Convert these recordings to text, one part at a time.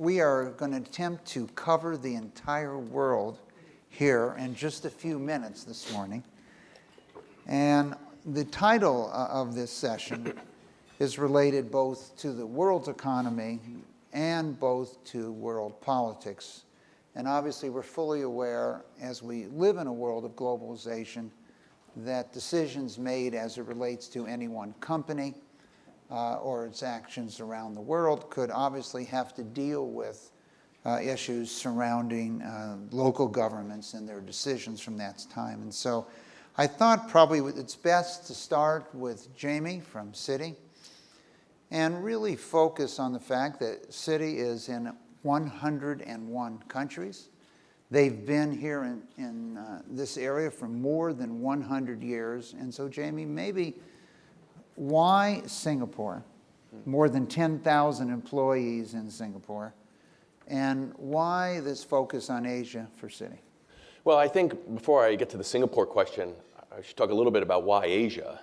we are going to attempt to cover the entire world here in just a few minutes this morning. And the title of this session is related both to the world's economy and both to world politics. And obviously we're fully aware, as we live in a world of globalization, that decisions made as it relates to any one company or its actions around the world could obviously have to deal with issues surrounding local governments and their decisions from that time. And so I thought probably it's best to start with Jamie from Citi and really focus on the fact that Citi is in 101 countries. They've been here in this area for more than 100 years. And so, Jamie, maybe why Singapore? More than 10,000 employees in Singapore. And why this focus on Asia for Citi? Well, I think before I get to the Singapore question, I should talk a little bit about why Asia.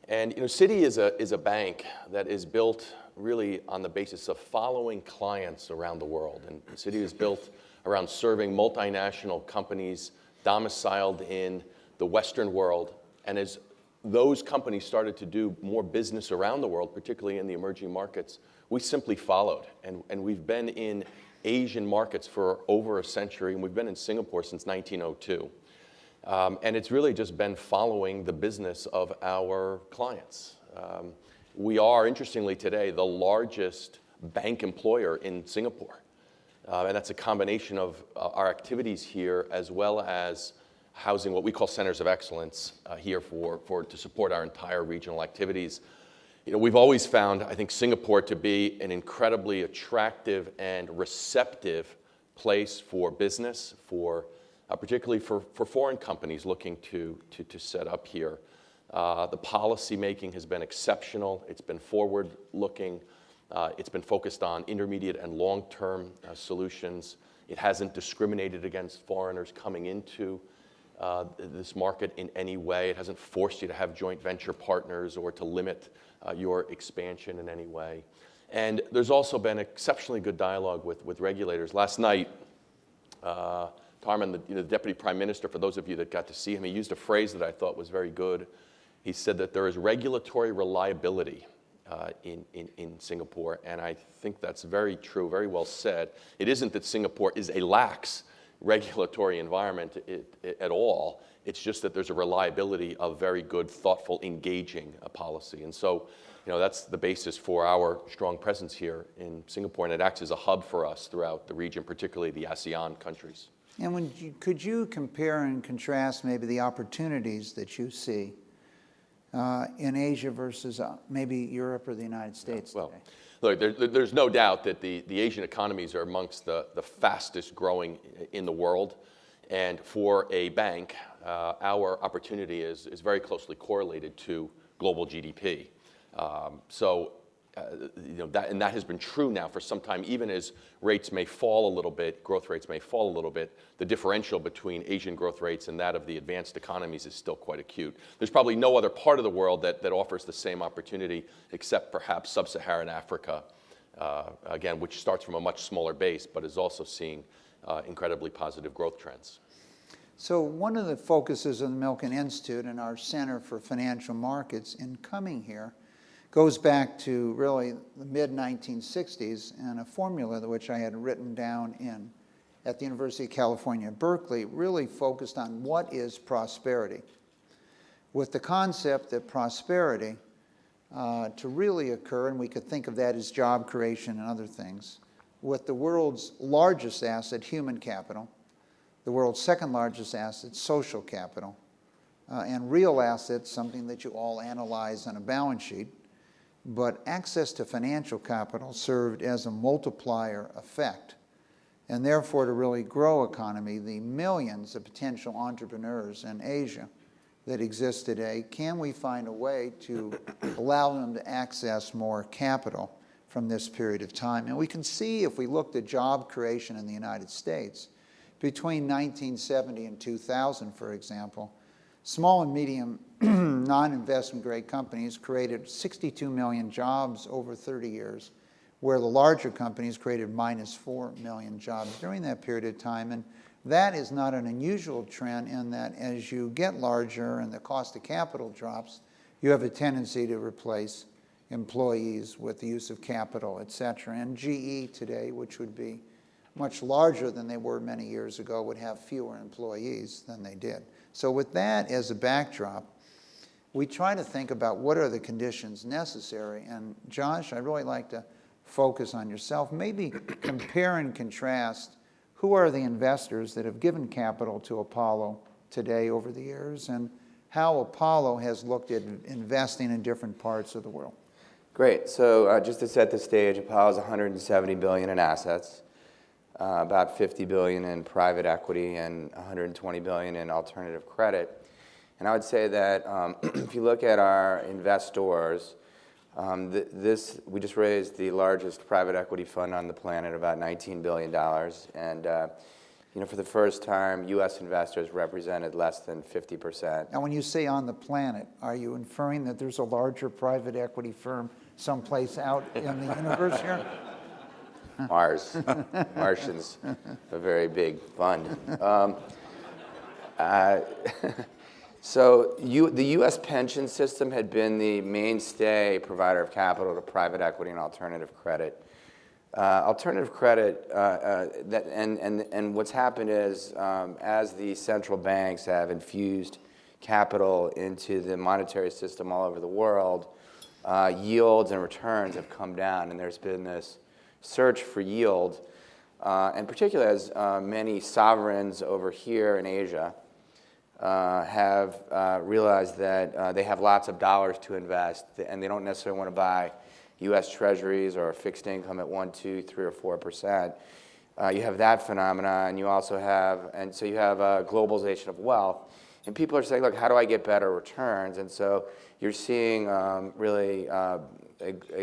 And Citi is a bank that is built really on the basis of following clients around the world. And Citi is built around serving multinational companies domiciled in the Western world. And as those companies started to do more business around the world, particularly in the emerging markets, we simply followed. And we've been in Asian markets for over a century, and we've been in Singapore since 1902. And it's really just been following the business of our clients. We are, interestingly today, the largest bank employer in Singapore. And that's a combination of our activities here as well as housing what we call centers of excellence here to support our entire regional activities. We've always found, I think, Singapore to be an incredibly attractive and receptive place for business, particularly for foreign companies looking to set up here. The policy making has been exceptional. It's been forward-looking. It's been focused on intermediate and long-term solutions. It hasn't discriminated against foreigners coming into this market in any way. It hasn't forced you to have joint venture partners or to limit your expansion in any way. And there's also been exceptionally good dialogue with regulators. Last night, Tarman, the Deputy Prime Minister, for those of you that got to see him, he used a phrase that I thought was very good. He said that there is regulatory reliability in Singapore, and I think that's very true, very well said. It isn't that Singapore is a lax regulatory environment at all. It's just that there's a reliability of very good, thoughtful, engaging policy. And so, that's the basis for our strong presence here in Singapore, and it acts as a hub for us throughout the region, particularly the ASEAN countries. And could you compare and contrast maybe the opportunities that you see in Asia versus maybe Europe or the United States today? Look, there's no doubt that the Asian economies are amongst the fastest growing in the world. And for a bank, our opportunity is very closely correlated to global GDP. That has been true now for some time. Even as rates may fall a little bit, growth rates may fall a little bit, the differential between Asian growth rates and that of the advanced economies is still quite acute. There's probably no other part of the world that offers the same opportunity except perhaps sub-Saharan Africa, again, which starts from a much smaller base, but is also seeing incredibly positive growth trends. So one of the focuses of the Milken Institute and our Center for Financial Markets in coming here goes back to really the mid-1960s, and a formula which I had written down at the University of California at Berkeley really focused on what is prosperity, with the concept that prosperity to really occur, and we could think of that as job creation and other things, with the world's largest asset, human capital, the world's second largest asset, social capital, and real assets, something that you all analyze on a balance sheet. But access to financial capital served as a multiplier effect. And therefore, to really grow economy, the millions of potential entrepreneurs in Asia that exist today, can we find a way to allow them to access more capital from this period of time? And we can see, if we looked at job creation in the United States, between 1970 and 2000, for example, small and medium non-investment grade companies created 62 million jobs over 30 years, where the larger companies created minus 4 million jobs during that period of time. And that is not an unusual trend in that as you get larger and the cost of capital drops, you have a tendency to replace employees with the use of capital, et cetera. And GE today, which would be much larger than they were many years ago, would have fewer employees than they did. So with that as a backdrop, we try to think about what are the conditions necessary. And Josh, I'd really like to focus on yourself. Maybe compare and contrast who are the investors that have given capital to Apollo today over the years, and how Apollo has looked at investing in different parts of the world. Great. So just to set the stage, Apollo is $170 billion in assets, about $50 billion in private equity, and $120 billion in alternative credit. And I would say that if you look at our investors, we just raised the largest private equity fund on the planet, about $19 billion. And for the first time, U.S. investors represented less than 50%. Now, when you say on the planet, are you inferring that there's a larger private equity firm someplace out in the universe here? Mars. Martians, a very big fund. So the U.S. pension system had been the mainstay provider of capital to private equity and alternative credit. Alternative credit, and what's happened is as the central banks have infused capital into the monetary system all over the world, yields and returns have come down, and there's been this search for yield, and particularly as many sovereigns over here in Asia have realized that they have lots of dollars to invest, and they don't necessarily want to buy U.S. Treasuries or fixed income at 1%, 2%, 3%, or 4%. You have that phenomena, and you also have, and so you have a globalization of wealth, and people are saying, look, how do I get better returns? And so you're seeing really a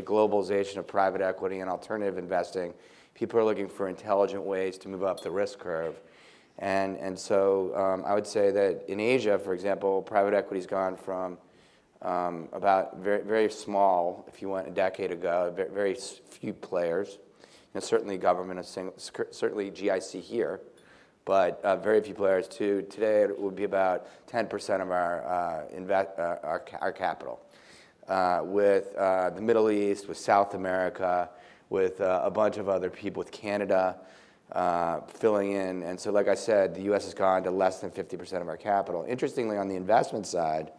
globalization of private equity and alternative investing. People are looking for intelligent ways to move up the risk curve. And so I would say that in Asia, for example, private equity's gone from about very, very small, if you went a decade ago, very few players. Certainly government, certainly GIC here, but very few players to today it would be about 10% of our capital. With the Middle East, with South America, with a bunch of other people, with Canada filling in. And so like I said, the U.S. has gone to less than 50% of our capital. Interestingly, on the investment side,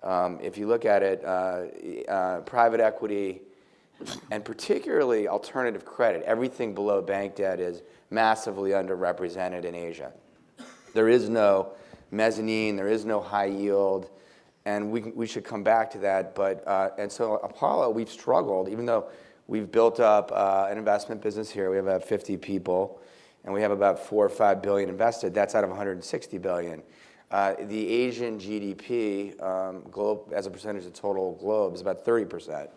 if you look at it, private equity, and particularly alternative credit, everything below bank debt is massively underrepresented in Asia. There is no mezzanine, there is no high yield, and we should come back to that. But and so Apollo, we've struggled, even though we've built up an investment business here. We have about 50 people, and we have about $4 or $5 billion invested. That's out of $160 billion. The Asian GDP globe, as a percentage of total globe, is about 30%.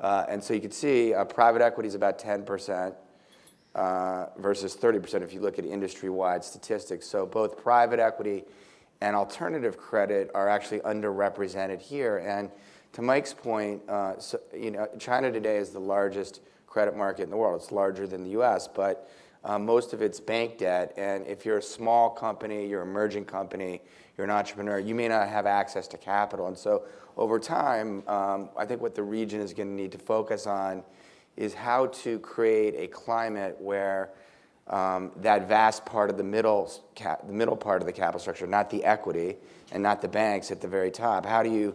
And so you can see private equity is about 10% versus 30% if you look at industry-wide statistics. So both private equity and alternative credit are actually underrepresented here. And to Mike's point, China today is the largest credit market in the world. It's larger than the U.S., but most of it's bank debt. And if you're a small company, you're an emerging company, you're an entrepreneur, you may not have access to capital. And so over time, I think what the region is going to need to focus on is how to create a climate where that vast part of the middle part of the capital structure, not the equity and not the banks at the very top, how do you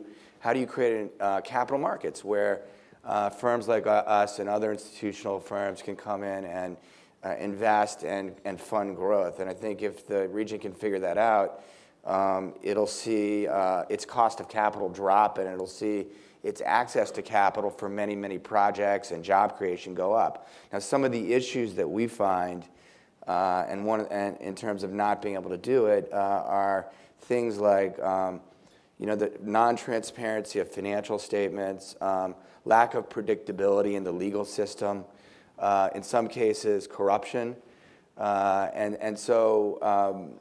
create capital markets where firms like us and other institutional firms can come in and invest and fund growth? And I think if the region can figure that out, it'll see its cost of capital drop, and it'll see its access to capital for many, many projects and job creation go up. Now, some of the issues that we find, and in terms of not being able to do it, are things like the non-transparency of financial statements, lack of predictability in the legal system, in some cases corruption, and so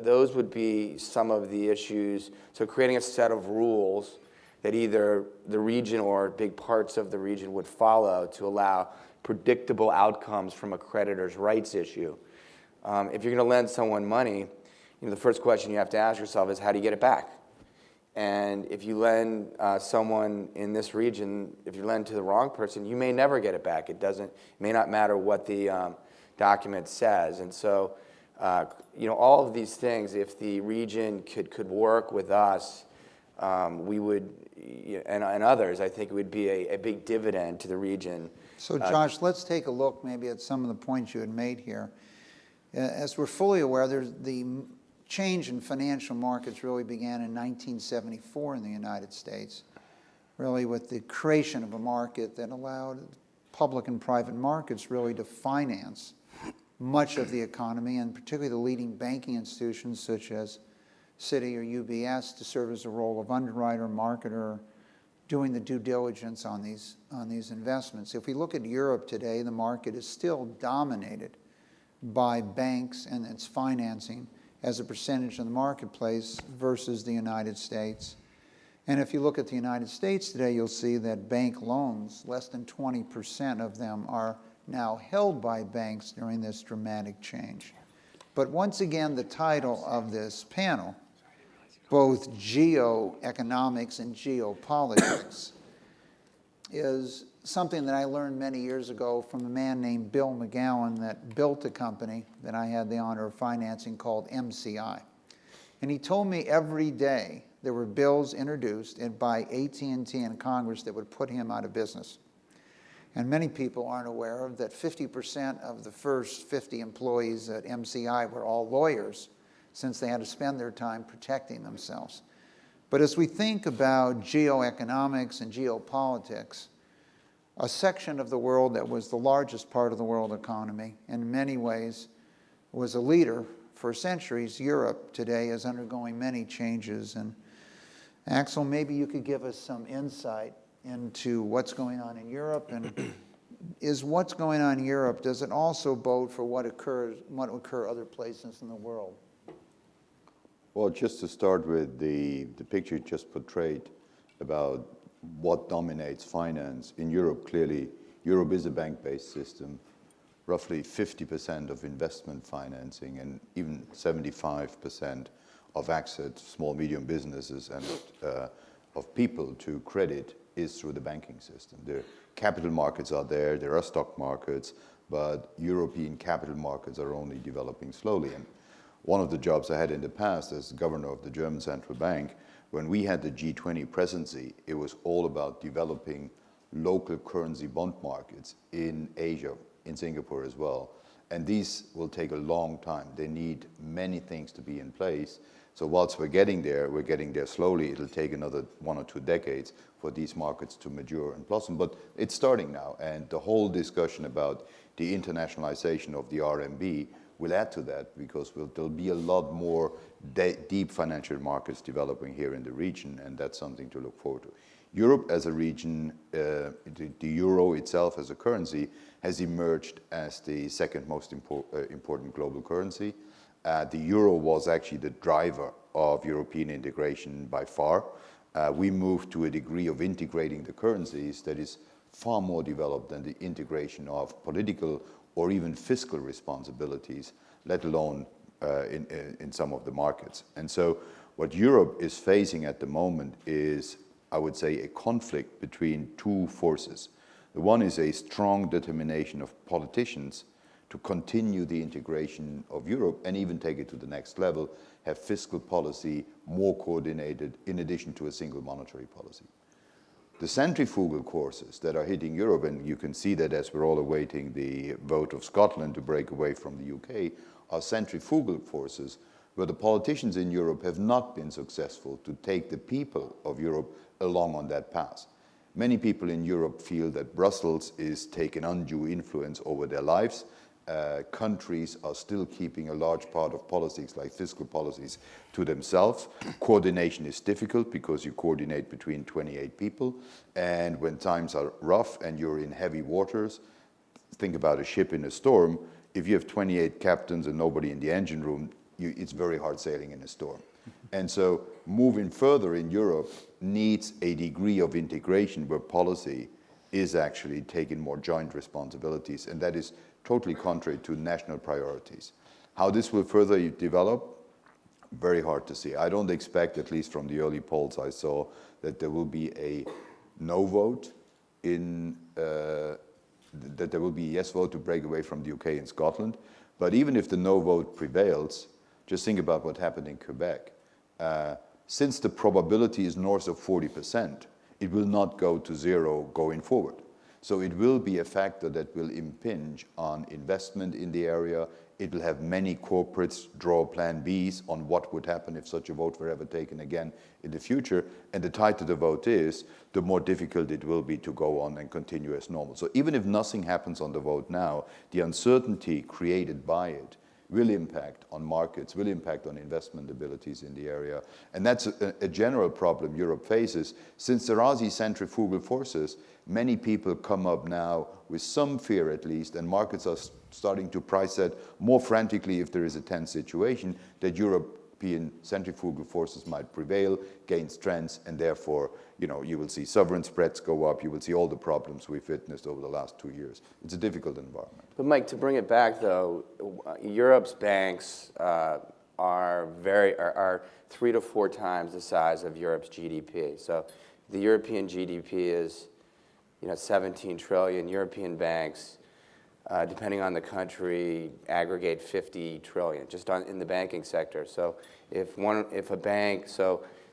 those would be some of the issues. So creating a set of rules that either the region or big parts of the region would follow to allow predictable outcomes from a creditor's rights issue. If you're going to lend someone money, the first question you have to ask yourself is, how do you get it back? And if you lend someone in this region, if you lend to the wrong person, you may never get it back. It may not matter what the document says. And so, all of these things, if the region could work with us, we would, and others, I think it would be a big dividend to the region. So Josh, let's take a look maybe at some of the points you had made here. As we're fully aware, the change in financial markets really began in 1974 in the United States, really with the creation of a market that allowed public and private markets really to finance much of the economy, and particularly the leading banking institutions such as Citi or UBS to serve as a role of underwriter, marketer, doing the due diligence on these investments. If we look at Europe today, the market is still dominated by banks and its financing as a percentage of the marketplace versus the United States. And if you look at the United States today, you'll see that bank loans, less than 20% of them are now held by banks during this dramatic change. But once again, the title of this panel, both geoeconomics and geopolitics, is something that I learned many years ago from a man named Bill McGowan that built a company that I had the honor of financing called MCI. And he told me every day there were bills introduced by AT&T and Congress that would put him out of business. And many people aren't aware of that 50% of the first 50 employees at MCI were all lawyers, since they had to spend their time protecting themselves. But as we think about geoeconomics and geopolitics, a section of the world that was the largest part of the world economy, in many ways was a leader for centuries, Europe today is undergoing many changes. And Axel, maybe you could give us some insight into what's going on in Europe, and is what's going on in Europe, does it also bode for what will occur other places in the world? Well, just to start with the picture you just portrayed about what dominates finance in Europe, clearly Europe is a bank-based system. Roughly 50% of investment financing and even 75% of access to small, medium businesses and of people to credit is through the banking system. The capital markets are there are stock markets, but European capital markets are only developing slowly. And one of the jobs I had in the past as governor of the German Central Bank, when we had the G20 presidency, it was all about developing local currency bond markets in Asia, in Singapore as well. And these will take a long time. They need many things to be in place. So whilst we're getting there slowly. It'll take another 1 or 2 decades for these markets to mature and blossom. But it's starting now. And the whole discussion about the internationalization of the RMB will add to that, because there'll be a lot more deep financial markets developing here in the region, and that's something to look forward to. Europe as a region, the euro itself as a currency has emerged as the second most important global currency. The euro was actually the driver of European integration by far. We moved to a degree of integrating the currencies that is far more developed than the integration of political or even fiscal responsibilities, let alone in some of the markets. And so what Europe is facing at the moment is, I would say, a conflict between two forces. The one is a strong determination of politicians to continue the integration of Europe and even take it to the next level, have fiscal policy more coordinated in addition to a single monetary policy. The centrifugal forces that are hitting Europe, and you can see that as we're all awaiting the vote of Scotland to break away from the UK, are centrifugal forces where the politicians in Europe have not been successful to take the people of Europe along on that path. Many people in Europe feel that Brussels is taking undue influence over their lives. Countries are still keeping a large part of policies like fiscal policies to themselves. Coordination is difficult because you coordinate between 28 people. And when times are rough and you're in heavy waters, think about a ship in a storm. If you have 28 captains and nobody in the engine room, it's very hard sailing in a storm. And so moving further in Europe needs a degree of integration where policy is actually taking more joint responsibilities, and that is totally contrary to national priorities. How this will further develop, very hard to see. I don't expect, at least from the early polls I saw, that there will be a no vote that there will be a yes vote to break away from the UK and Scotland. But even if the no vote prevails, just think about what happened in Quebec. Since the probability is north of 40%, it will not go to zero going forward. So it will be a factor that will impinge on investment in the area. It will have many corporates draw plan Bs on what would happen if such a vote were ever taken again in the future. And the tighter the vote is, the more difficult it will be to go on and continue as normal. So even if nothing happens on the vote now, the uncertainty created by it will impact on markets, will impact on investment abilities in the area. And that's a general problem Europe faces. Since there are these centrifugal forces, many people come up now with some fear at least, and markets are starting to price that more frantically if there is a tense situation, that European centrifugal forces might prevail, gain strength, and therefore, you will see sovereign spreads go up, you will see all the problems we've witnessed over the last 2 years. It's a difficult environment. But Mike, to bring it back though, Europe's banks are 3 to 4 times the size of Europe's GDP. So the European GDP is 17 trillion. European banks, depending on the country, aggregate 50 trillion just in the banking sector. So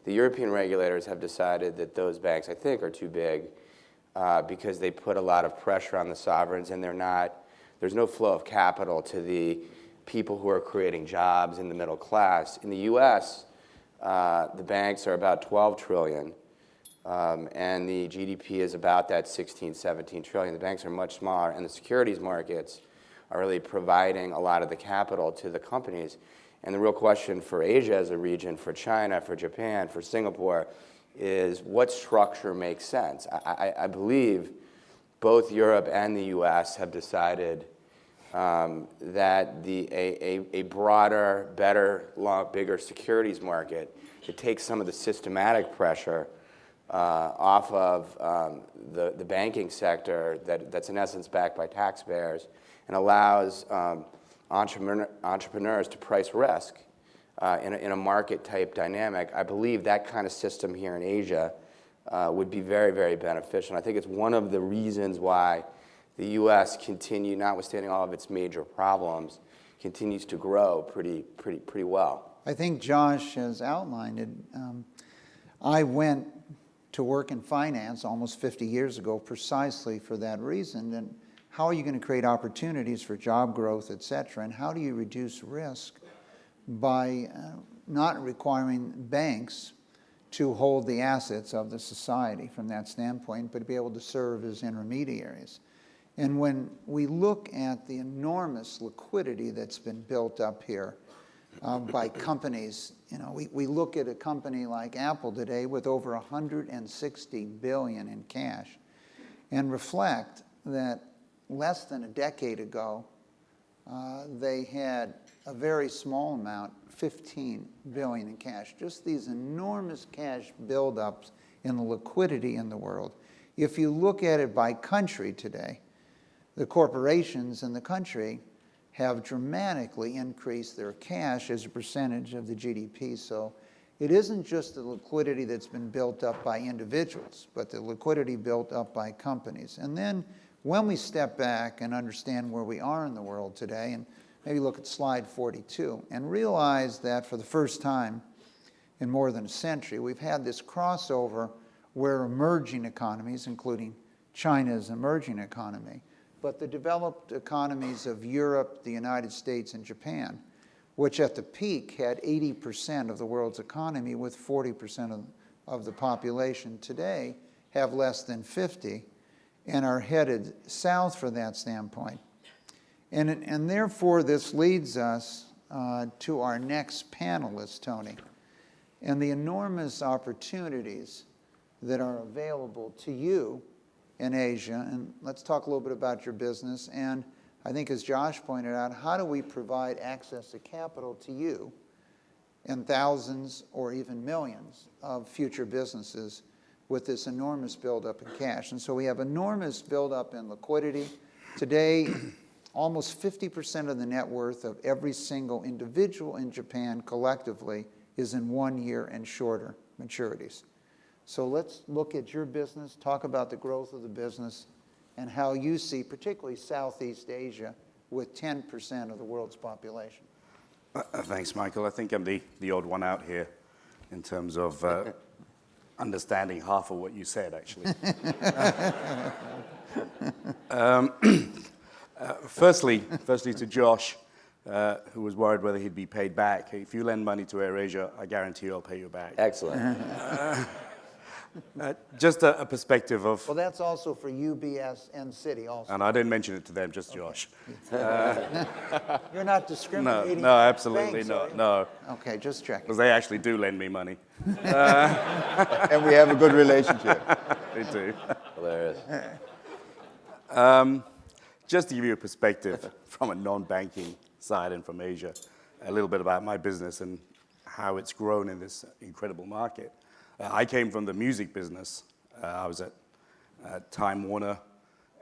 the European regulators have decided that those banks, I think, are too big because they put a lot of pressure on the sovereigns, and there's no flow of capital to the people who are creating jobs in the middle class. In the U.S., the banks are about 12 trillion. And the GDP is about that 16, 17 trillion. The banks are much smaller, and the securities markets are really providing a lot of the capital to the companies. And the real question for Asia as a region, for China, for Japan, for Singapore, is what structure makes sense? I believe both Europe and the US have decided that a broader, better, bigger securities market to take some of the systematic pressure off of the banking sector that's in essence backed by taxpayers and allows entrepreneurs to price risk in a market type dynamic. I believe that kind of system here in Asia would be very, very beneficial. And I think it's one of the reasons why the U.S. notwithstanding all of its major problems, continues to grow pretty well. I think Josh has outlined it. I went to work in finance almost 50 years ago precisely for that reason. And how are you going to create opportunities for job growth, et cetera? And how do you reduce risk by not requiring banks to hold the assets of the society from that standpoint, but to be able to serve as intermediaries? And when we look at the enormous liquidity that's been built up here by companies, we look at a company like Apple today with over 160 billion in cash, and reflect that less than a decade ago, they had a very small amount, 15 billion in cash. Just these enormous cash buildups in the liquidity in the world. If you look at it by country today, the corporations in the country have dramatically increased their cash as a percentage of the GDP. So it isn't just the liquidity that's been built up by individuals, but the liquidity built up by companies. And then when we step back and understand where we are in the world today, and maybe look at slide 42, and realize that for the first time in more than a century, we've had this crossover where emerging economies, including China's emerging economy, but the developed economies of Europe, the United States, and Japan, which at the peak had 80% of the world's economy with 40% of the population today, have less than 50, and are headed south from that standpoint. And therefore, this leads us to our next panelist, Tony, and the enormous opportunities that are available to you in Asia. And let's talk a little bit about your business. And I think, as Josh pointed out, how do we provide access to capital to you and thousands or even millions of future businesses with this enormous buildup in cash. And so we have enormous buildup in liquidity. Today, almost 50% of the net worth of every single individual in Japan collectively is in 1 year and shorter maturities. So let's look at your business, talk about the growth of the business, and how you see particularly Southeast Asia with 10% of the world's population. Thanks, Michael. I think I'm the odd one out here in terms of understanding half of what you said, actually. Firstly to Josh, who was worried whether he'd be paid back. If you lend money to AirAsia, I guarantee I'll pay you back. Excellent. Just a perspective of... Well, that's also for UBS and Citi also. And I didn't mention it to them, just Josh. You're not discriminating. No, absolutely banks, not. No, Okay, just checking. because they actually do lend me money. And we have a good relationship. They do. Hilarious. Just to give you a perspective from a non-banking side and from Asia, a little bit about my business and how it's grown in this incredible market. I came from the music business. I was at Time Warner,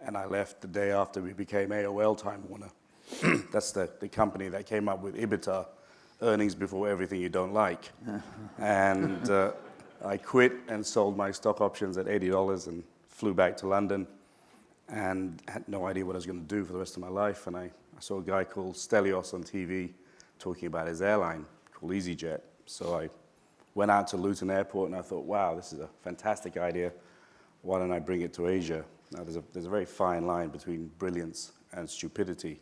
and I left the day after we became AOL Time Warner. That's the company that came up with EBITDA, earnings before everything you don't like. And I quit and sold my stock options at $80 and flew back to London and had no idea what I was going to do for the rest of my life. And I saw a guy called Stelios on TV talking about his airline called EasyJet. So I went out to Luton Airport and I thought, wow, this is a fantastic idea. Why don't I bring it to Asia? Now, there's a very fine line between brilliance and stupidity.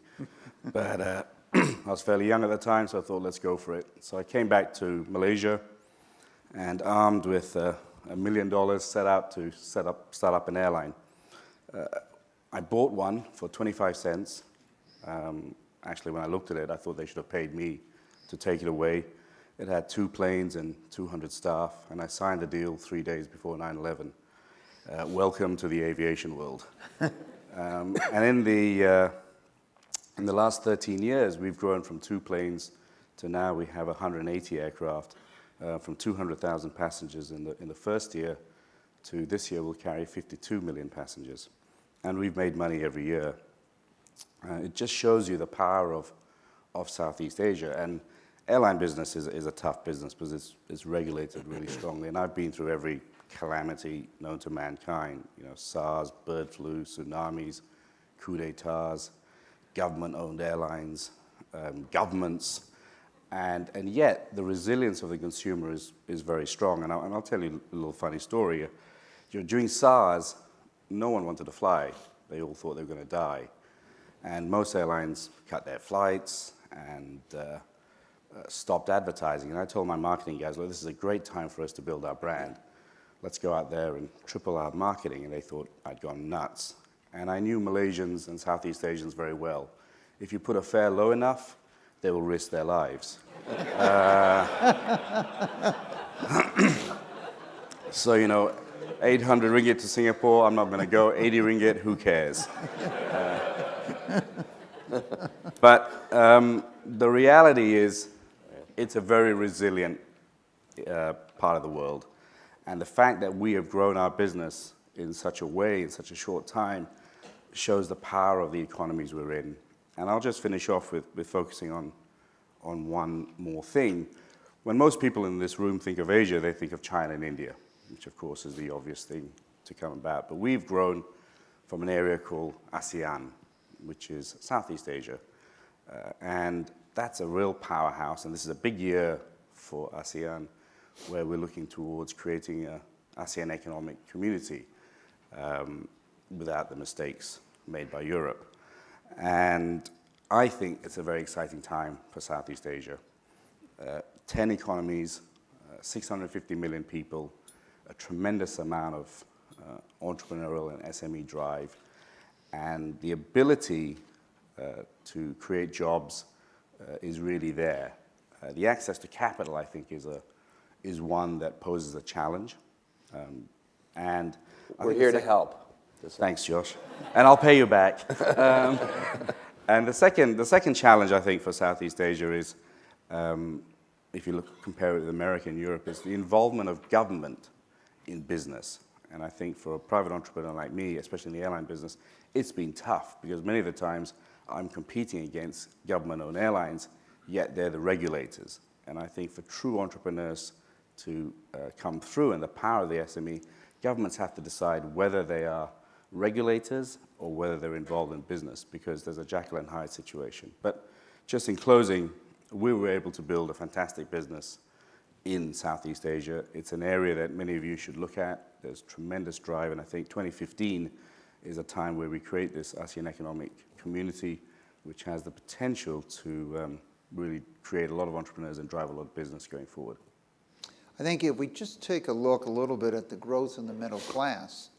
But I was fairly young at the time, so I thought, let's go for it. So I came back to Malaysia and armed with $1 million set out to start up an airline. I bought one for 25 cents. Actually, when I looked at it, I thought they should have paid me to take it away. It had 2 planes and 200 staff, and I signed the deal 3 days before 9/11. Welcome to the aviation world. And in the last 13 years, we've grown from 2 planes to now we have 180 aircraft, from 200,000 passengers in the first year to this year we'll carry 52 million passengers. And we've made money every year. It just shows you the power of Southeast Asia. And airline business is a tough business because it's regulated really strongly. And I've been through every calamity known to mankind, SARS, bird flu, tsunamis, coup d'etats, government-owned airlines, governments, and yet the resilience of the consumer is very strong. And I'll tell you a little funny story. During SARS, no one wanted to fly. They all thought they were going to die. And most airlines cut their flights and stopped advertising. And I told my marketing guys, look, this is a great time for us to build our brand. Let's go out there and triple our marketing. And they thought I'd gone nuts. And I knew Malaysians and Southeast Asians very well. If you put a fare low enough, they will risk their lives. So, 800 ringgit to Singapore, I'm not going to go. 80 ringgit, who cares? But the reality is, it's a very resilient part of the world. And the fact that we have grown our business in such a way, in such a short time, shows the power of the economies we're in. And I'll just finish off with focusing on one more thing. When most people in this room think of Asia, they think of China and India, which of course is the obvious thing to come about. But we've grown from an area called ASEAN, which is Southeast Asia. And that's a real powerhouse. And this is a big year for ASEAN, where we're looking towards creating an ASEAN economic community without the mistakes made by Europe. And I think it's a very exciting time for Southeast Asia. 10 economies, 650 million people, a tremendous amount of entrepreneurial and SME drive, and the ability to create jobs is really there. The access to capital, I think, is one that poses a challenge. And We're here to help. Thanks, Josh. And I'll pay you back. And the second challenge, I think, for Southeast Asia is if you compare it with America and Europe, is the involvement of government in business. And I think for a private entrepreneur like me, especially in the airline business, it's been tough because many of the times I'm competing against government-owned airlines, yet they're the regulators. And I think for true entrepreneurs to come through and the power of the SME, governments have to decide whether they are regulators or whether they're involved in business, because there's a Jekyll and Hyde situation. But just in closing, we were able to build a fantastic business in Southeast Asia. It's an area that many of you should look at. There's tremendous drive, and I think 2015 is a time where we create this ASEAN economic community, which has the potential to really create a lot of entrepreneurs and drive a lot of business going forward. I think if we just take a look a little bit at the growth in the middle class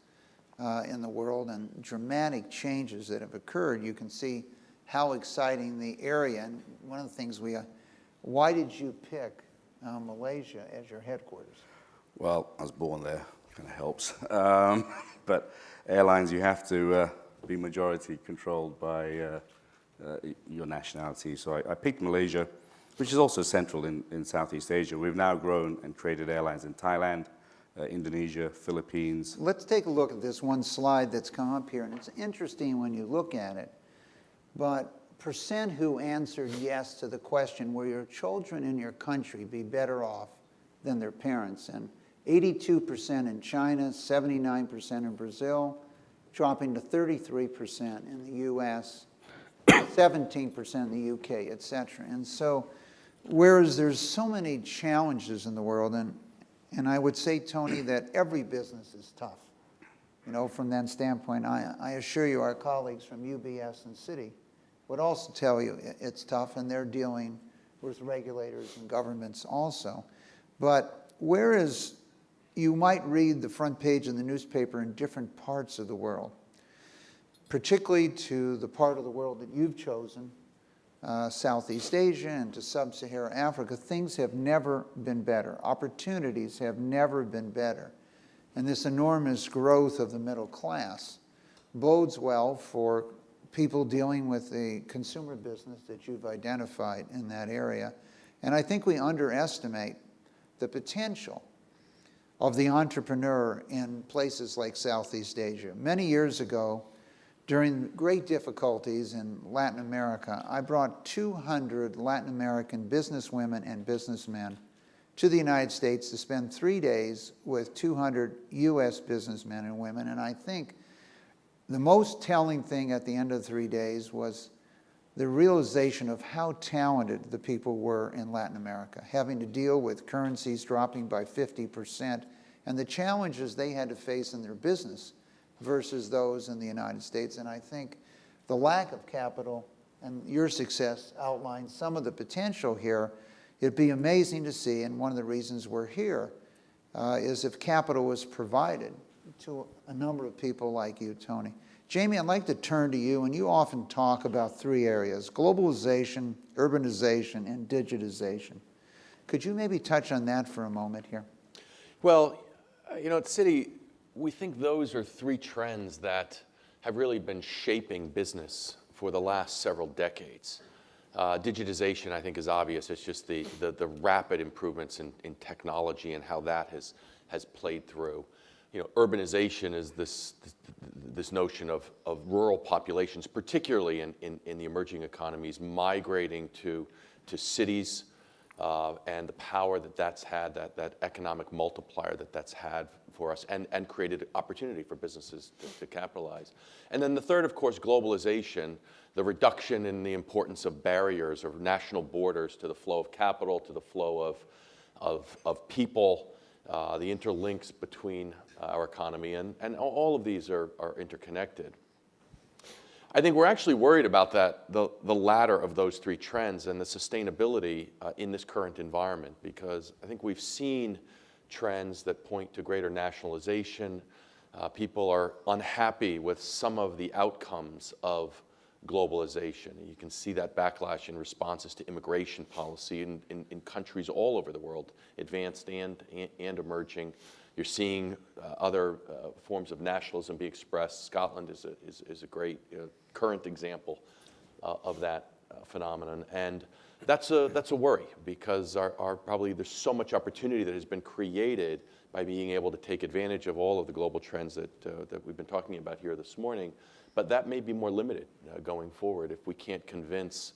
in the world and dramatic changes that have occurred, you can see how exciting the area. And one of the things why did you pick Malaysia as your headquarters? Well, I was born there, kind of helps. But airlines, you have to be majority controlled by your nationality. So I picked Malaysia, which is also central in Southeast Asia. We've now grown and created airlines in Thailand, Indonesia, Philippines. Let's take a look at this one slide that's come up here, and it's interesting when you look at it. But percent who answered yes to the question, will your children in your country be better off than their parents? And 82% in China, 79% in Brazil, dropping to 33% in the US, 17% in the UK, et cetera. And so, whereas there's so many challenges in the world, and I would say, Tony, that every business is tough. You know, from that standpoint, I assure you our colleagues from UBS and Citi would also tell you it's tough, and they're dealing with regulators and governments also. But whereas you might read the front page of the newspaper in different parts of the world, particularly to the part of the world that you've chosen, Southeast Asia and to sub-Saharan Africa, things have never been better. Opportunities have never been better. And this enormous growth of the middle class bodes well for people dealing with the consumer business that you've identified in that area. And I think we underestimate the potential of the entrepreneur in places like Southeast Asia. Many years ago, during great difficulties in Latin America, I brought 200 Latin American businesswomen and businessmen to the United States to spend 3 days with 200 US businessmen and women. And I think the most telling thing at the end of 3 days was the realization of how talented the people were in Latin America, having to deal with currencies dropping by 50% and the challenges they had to face in their business versus those in the United States. And I think the lack of capital and your success outlines some of the potential here. It'd be amazing to see, and one of the reasons we're here is if capital was provided to a number of people like you, Tony. Jamie, I'd like to turn to you, and you often talk about 3 areas: globalization, urbanization, and digitization. Could you maybe touch on that for a moment here? Well, you know, at Citi, we think those are 3 trends that have really been shaping business for the last several decades. Digitization, I think, is obvious. It's just the rapid improvements in technology and how that has played through. You know, urbanization is this notion of rural populations, particularly in the emerging economies, migrating to cities, and the power that's had, that economic multiplier that's had for us, and created opportunity for businesses to capitalize. And then the third, of course, globalization, the reduction in the importance of barriers or national borders to the flow of capital, to the flow of people, the interlinks between our economy, and all of these are interconnected. I think we're actually worried about the latter of those 3 trends and the sustainability in this current environment, because I think we've seen trends that point to greater nationalization. People are unhappy with some of the outcomes of globalization. You can see that backlash in responses to immigration policy in countries all over the world, advanced and emerging. You're seeing other forms of nationalism be expressed. Scotland is a great current example of that phenomenon, and that's a worry because our probably there's so much opportunity that has been created by being able to take advantage of all of the global trends that we've been talking about here this morning, but that may be more limited going forward if we can't convince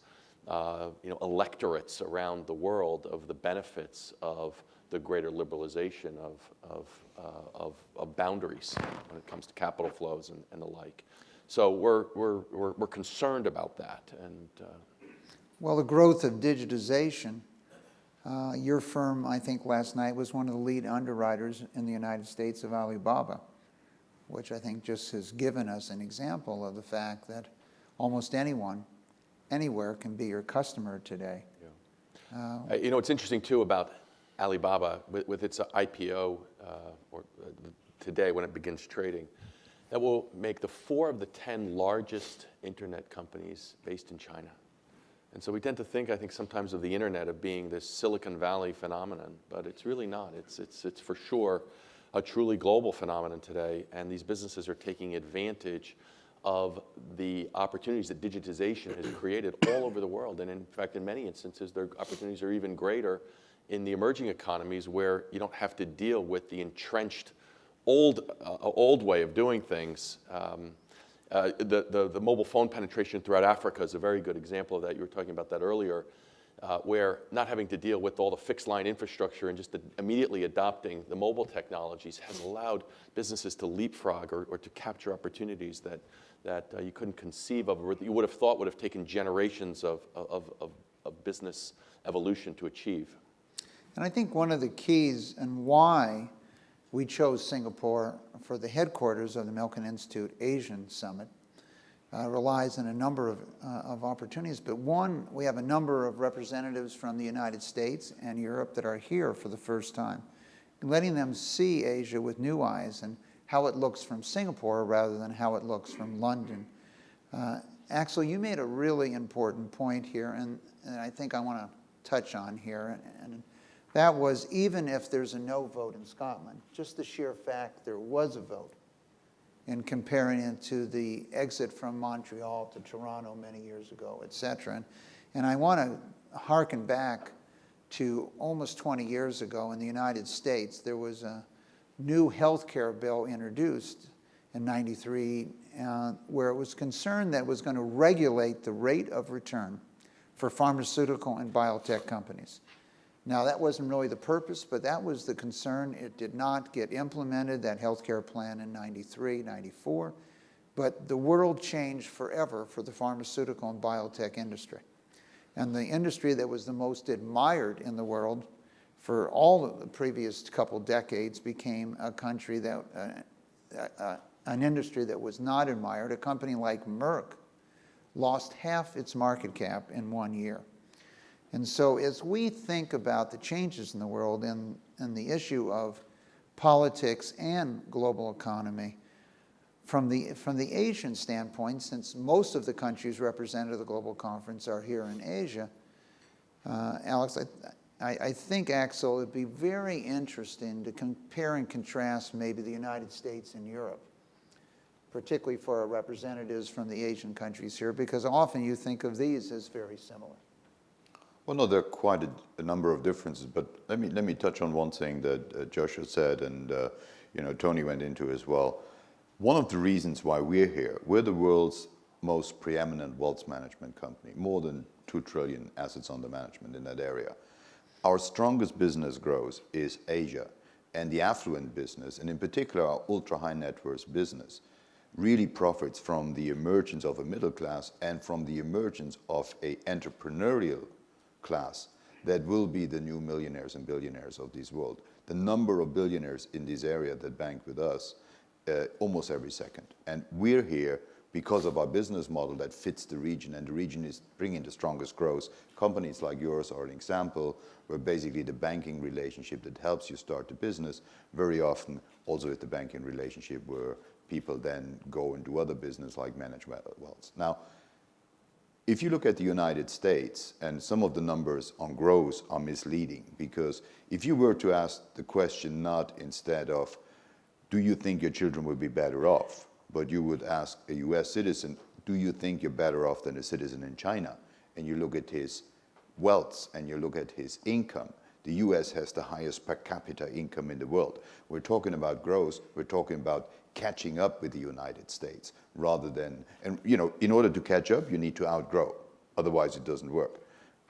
electorates around the world of the benefits of the greater liberalization of boundaries when it comes to capital flows and the like. So we're concerned about that. And Well, the growth of digitization, your firm, I think last night, was one of the lead underwriters in the United States of Alibaba, which I think just has given us an example of the fact that almost anyone, anywhere can be your customer today. It's interesting too about Alibaba with its IPO today when it begins trading. That will make the 4 of the 10 largest internet companies based in China. And so we tend to think, I think, sometimes of the internet of being this Silicon Valley phenomenon, but it's really not. It's for sure a truly global phenomenon today, and these businesses are taking advantage of the opportunities that digitization has created all over the world. And in fact, in many instances, their opportunities are even greater in the emerging economies where you don't have to deal with the entrenched old way of doing things. The mobile phone penetration throughout Africa is a very good example of that. You were talking about that earlier, where not having to deal with all the fixed line infrastructure and just immediately adopting the mobile technologies has allowed businesses to leapfrog or to capture opportunities that you couldn't conceive of, or that you would have thought would have taken generations of business evolution to achieve. And I think one of the keys and why we chose Singapore for the headquarters of the Milken Institute Asian Summit relies on a number of opportunities. But one, we have a number of representatives from the United States and Europe that are here for the first time, letting them see Asia with new eyes and how it looks from Singapore rather than how it looks from London. Axel, you made a really important point here, and I think I want to touch on here. And that was, even if there's a no vote in Scotland, just the sheer fact there was a vote, in comparing it to the exit from Montreal to Toronto many years ago, et cetera. And I want to hearken back to almost 20 years ago in the United States. There was a new health care bill introduced in '93 where it was concerned that it was going to regulate the rate of return for pharmaceutical and biotech companies. Now, that wasn't really the purpose, but that was the concern. It did not get implemented, that healthcare plan, in '93, '94. But the world changed forever for the pharmaceutical and biotech industry. And the industry that was the most admired in the world for all of the previous couple decades became a country that, an industry that was not admired. A company like Merck lost half its market cap in 1 year. And so as we think about the changes in the world and the issue of politics and global economy, from the Asian standpoint, since most of the countries represented at the global conference are here in Asia, Alex, I think, Axel, it'd be very interesting to compare and contrast maybe the United States and Europe, particularly for our representatives from the Asian countries here, because often you think of these as very similar. Well, no, there are quite a number of differences, but let me touch on one thing that Joshua said and Tony went into as well. One of the reasons why we're here, we're the world's most preeminent wealth management company, more than 2 trillion assets under management in that area. Our strongest business growth is Asia, and the affluent business, and in particular our ultra-high net worth business, really profits from the emergence of a middle class and from the emergence of an entrepreneurial class that will be the new millionaires and billionaires of this world. The number of billionaires in this area that bank with us almost every second. And we're here because of our business model that fits the region, and the region is bringing the strongest growth. Companies like yours are an example where basically the banking relationship that helps you start a business, very often also with the banking relationship where people then go and do other business like manage wealth. Now, if you look at the United States, and some of the numbers on growth are misleading, because if you were to ask the question not instead of, do you think your children will be better off, but you would ask a US citizen, do you think you're better off than a citizen in China? and you look at his wealth and you look at his income, the US has the highest per capita income in the world. We're talking about growth, we're talking about catching up with the United States rather than, and you know, in order to catch up, you need to outgrow. Otherwise, it doesn't work.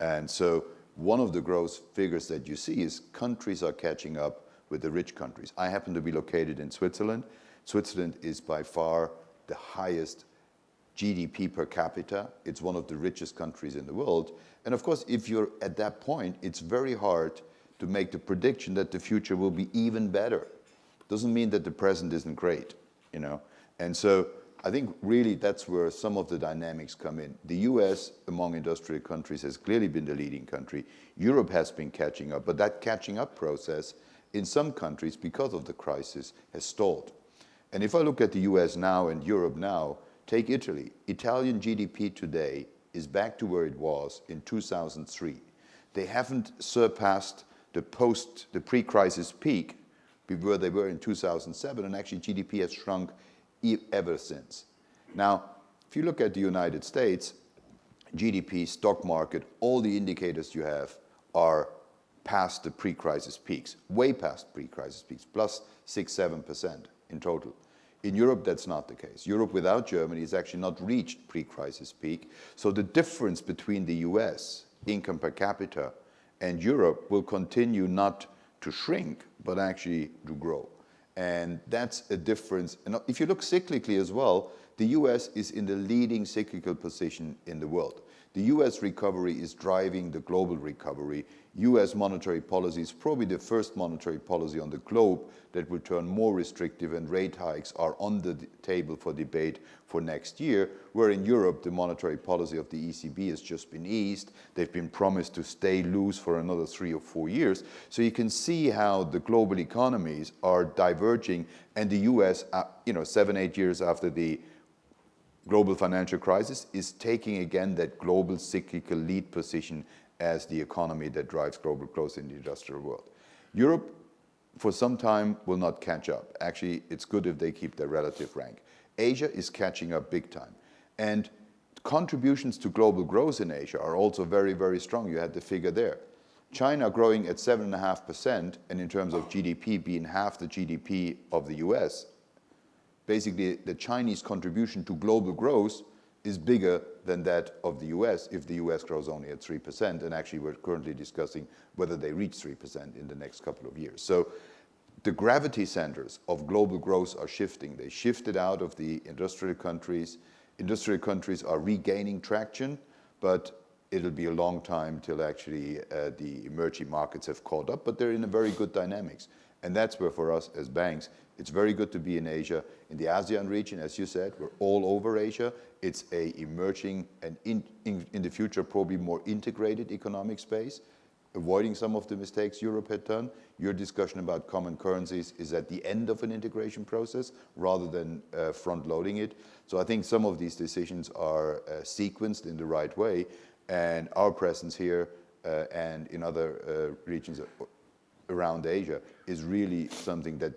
And so one of the growth figures that you see is countries are catching up with the rich countries. I happen to be located in Switzerland. Switzerland is by far the highest GDP per capita. It's one of the richest countries in the world. And of course, if you're at that point, it's very hard to make the prediction that the future will be even better. Doesn't mean that the present isn't great, you know. And so I think really that's where some of the dynamics come in. The US, among industrial countries, has clearly been the leading country. Europe has been catching up, but that catching up process in some countries, because of the crisis, has stalled. And if I look at the US now and Europe now, take Italy. Italian GDP today is back to where it was in 2003. They haven't surpassed the pre-crisis peak where they were in 2007, and actually GDP has shrunk ever since. Now, if you look at the United States, GDP, stock market, all the indicators you have are past the pre-crisis peaks, way past pre-crisis peaks, plus 6-7% in total. In Europe, that's not the case. Europe without Germany has actually not reached pre-crisis peak. So the difference between the US, income per capita, and Europe will continue not to shrink, but actually to grow. And that's a difference. And if you look cyclically as well, the US is in the leading cyclical position in the world. The US recovery is driving the global recovery. US monetary policy is probably the first monetary policy on the globe that will turn more restrictive, and rate hikes are on the table for debate for next year, where in Europe the monetary policy of the ECB has just been eased. They've been promised to stay loose for another 3 or 4 years. So you can see how the global economies are diverging, and the US, 7-8 years after the global financial crisis, is taking again that global cyclical lead position as the economy that drives global growth in the industrial world. Europe, for some time, will not catch up. Actually, it's good if they keep their relative rank. Asia is catching up big time. And contributions to global growth in Asia are also very, very strong. You had the figure there. China growing at 7.5%, and in terms of GDP being half the GDP of the US, basically the Chinese contribution to global growth is bigger than that of the US if the US grows only at 3%, and actually we're currently discussing whether they reach 3% in the next couple of years. So the gravity centers of global growth are shifting. They shifted out of the industrial countries. Industrial countries are regaining traction, but it'll be a long time till actually the emerging markets have caught up, but they're in a very good dynamics. And that's where for us as banks, it's very good to be in Asia. In the ASEAN region, as you said, we're all over Asia. It's a emerging and in the future probably more integrated economic space, avoiding some of the mistakes Europe had done. Your discussion about common currencies is at the end of an integration process rather than front-loading it. So I think some of these decisions are sequenced in the right way, and our presence here and in other regions around Asia is really something that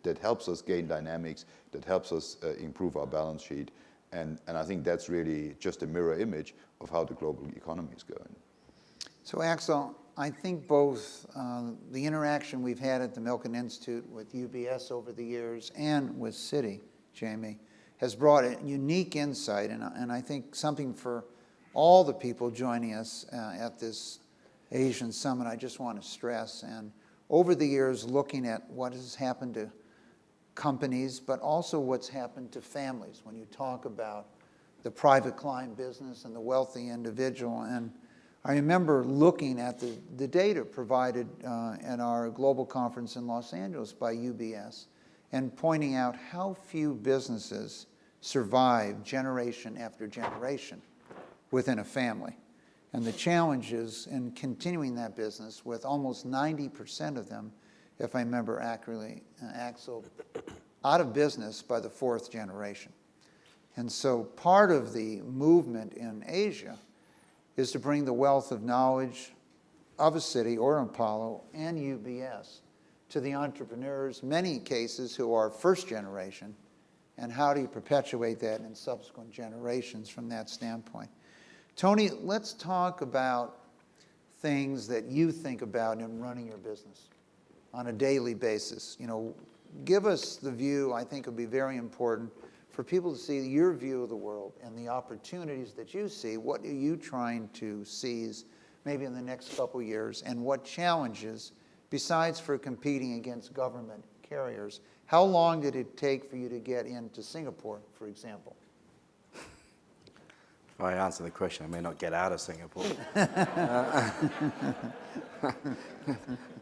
that helps us gain dynamics, that helps us improve our balance sheet. And I think that's really just a mirror image of how the global economy is going. So Axel, I think both the interaction we've had at the Milken Institute with UBS over the years and with Citi, Jamie, has brought a unique insight, and I think something for all the people joining us at this Asian Summit I just want to stress. And over the years, looking at what has happened to companies, but also what's happened to families when you talk about the private client business and the wealthy individual. And I remember looking at the data provided at our global conference in Los Angeles by UBS and pointing out how few businesses survive generation after generation within a family. And the challenge is in continuing that business with almost 90% of them, if I remember accurately, Axel, out of business by the 4th generation. And so part of the movement in Asia is to bring the wealth of knowledge of a Citi or Apollo and UBS to the entrepreneurs, many cases who are first generation, and how do you perpetuate that in subsequent generations from that standpoint. Tony, let's talk about things that you think about in running your business on a daily basis. You know, give us the view. I think it would be very important for people to see your view of the world and the opportunities that you see. What are you trying to seize maybe in the next couple of years, and what challenges, besides for competing against government carriers? How long did it take for you to get into Singapore, for example? If I answer the question, I may not get out of Singapore.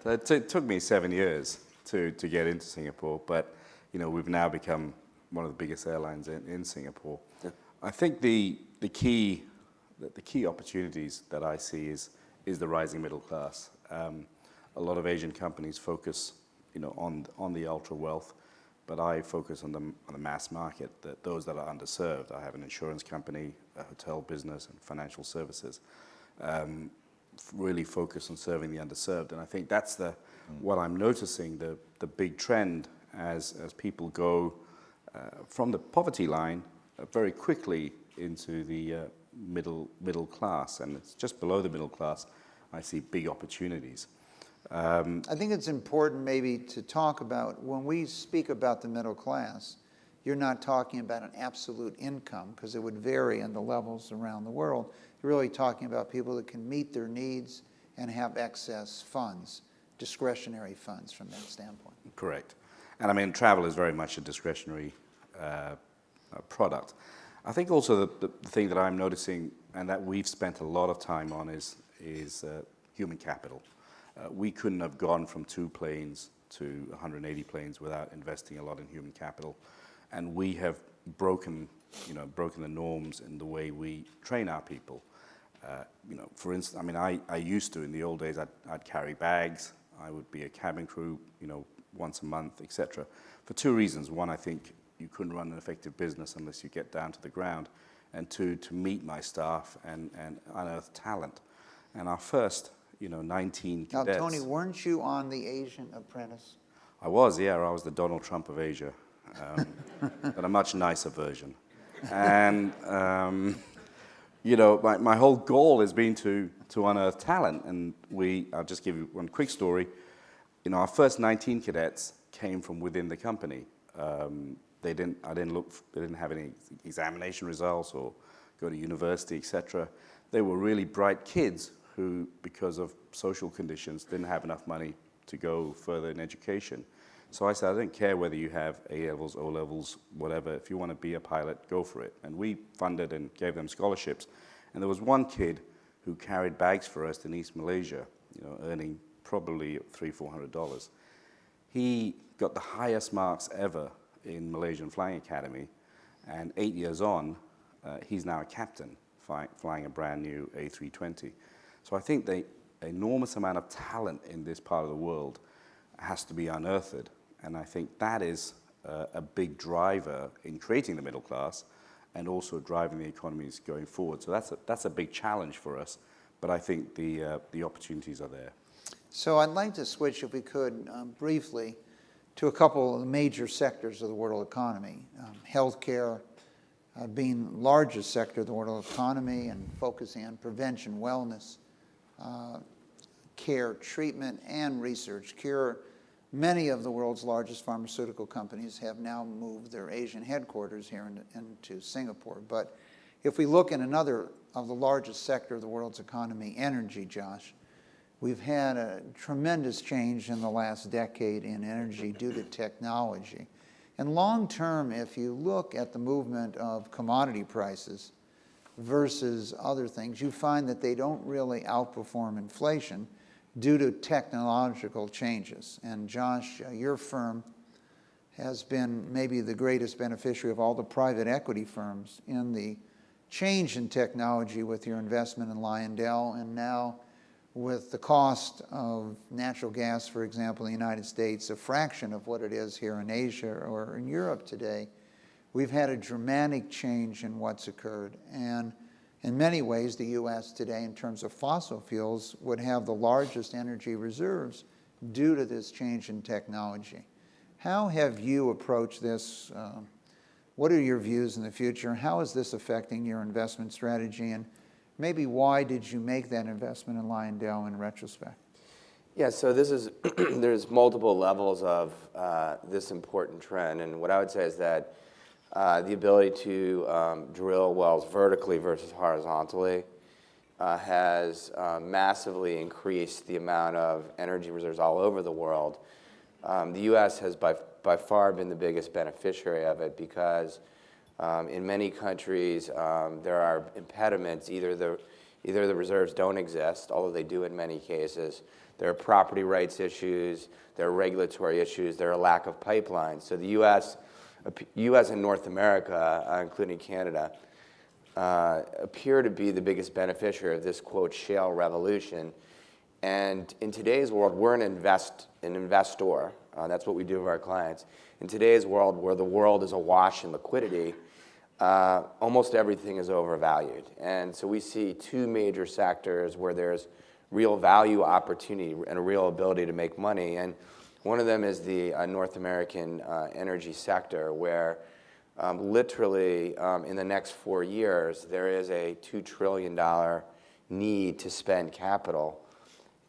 It took me 7 years to get into Singapore, but we've now become one of the biggest airlines in Singapore. Yeah. I think the key opportunities that I see is the rising middle class. A lot of Asian companies focus on the ultra wealth, but I focus on the mass market, those that are underserved. I have an insurance company, a hotel business, and financial services. Really focus on serving the underserved, and I think that's what I'm noticing, the big trend as people go from the poverty line very quickly into the middle class, and it's just below the middle class I see big opportunities. I think it's important maybe to talk about, when we speak about the middle class, you're not talking about an absolute income, because it would vary in the levels around the world. You're really talking about people that can meet their needs and have excess funds, discretionary funds from that standpoint. Correct. And I mean, travel is very much a discretionary product. I think also the thing that I'm noticing, and that we've spent a lot of time on, is human capital. We couldn't have gone from 2 planes to 180 planes without investing a lot in human capital. And we have broken the norms in the way we train our people. For instance, I mean, I used to, in the old days, I'd carry bags. I would be a cabin crew, once a month, etc. For 2 reasons. One, I think you couldn't run an effective business unless you get down to the ground. And 2, to meet my staff and unearth talent. And our first 19 cadets. Now, Tony, weren't you on The Asian Apprentice? I was the Donald Trump of Asia, but a much nicer version. And, my whole goal has been to unearth talent. And I'll just give you one quick story. Our first 19 cadets came from within the company. They didn't have any examination results or go to university, etc. They were really bright kids who, because of social conditions, didn't have enough money to go further in education. So I said, I don't care whether you have A levels, O levels, whatever. If you want to be a pilot, go for it. And we funded and gave them scholarships. And there was one kid who carried bags for us in East Malaysia, earning probably $300-400. He got the highest marks ever in Malaysian Flying Academy, and 8 years on, he's now a captain flying a brand new A320. So I think the enormous amount of talent in this part of the world has to be unearthed, and I think that is a big driver in creating the middle class and also driving the economies going forward. So that's a big challenge for us, but I think the opportunities are there. So I'd like to switch, if we could, briefly to a couple of the major sectors of the world economy. Healthcare being the largest sector of the world economy and focusing on prevention, wellness, care, treatment, and research. Many of the world's largest pharmaceutical companies have now moved their Asian headquarters here into Singapore. But if we look in another of the largest sector of the world's economy, energy, Josh, we've had a tremendous change in the last decade in energy due to technology. And long term, if you look at the movement of commodity prices versus other things, you find that they don't really outperform inflation due to technological changes. And Josh, your firm has been maybe the greatest beneficiary of all the private equity firms in the change in technology with your investment in Lyondell, and now with the cost of natural gas, for example, in the United States, a fraction of what it is here in Asia or in Europe today. We've had a dramatic change in what's occurred. And in many ways, the U.S. today, in terms of fossil fuels, would have the largest energy reserves due to this change in technology. How have you approached this? What are your views in the future? How is this affecting your investment strategy? And Maybe why did you make that investment in Lyondell in retrospect? Yeah, so this is, there's multiple levels of this important trend. And what I would say is that the ability to drill wells vertically versus horizontally has massively increased the amount of energy reserves all over the world. The U.S. has by far been the biggest beneficiary of it because in many countries there are impediments. Either the reserves don't exist, although they do in many cases. There are property rights issues. There are regulatory issues. There are a lack of pipelines. So the U.S. and North America, including Canada, appear to be the biggest beneficiary of this, quote, shale revolution. And in today's world, we're an investor. That's what we do with our clients. In today's world, where the world is awash in liquidity, almost everything is overvalued. And so we see two major sectors where there's real value opportunity and a real ability to make money. And one of them is the North American energy sector, where literally in the next 4 years, there is a $2 trillion need to spend capital.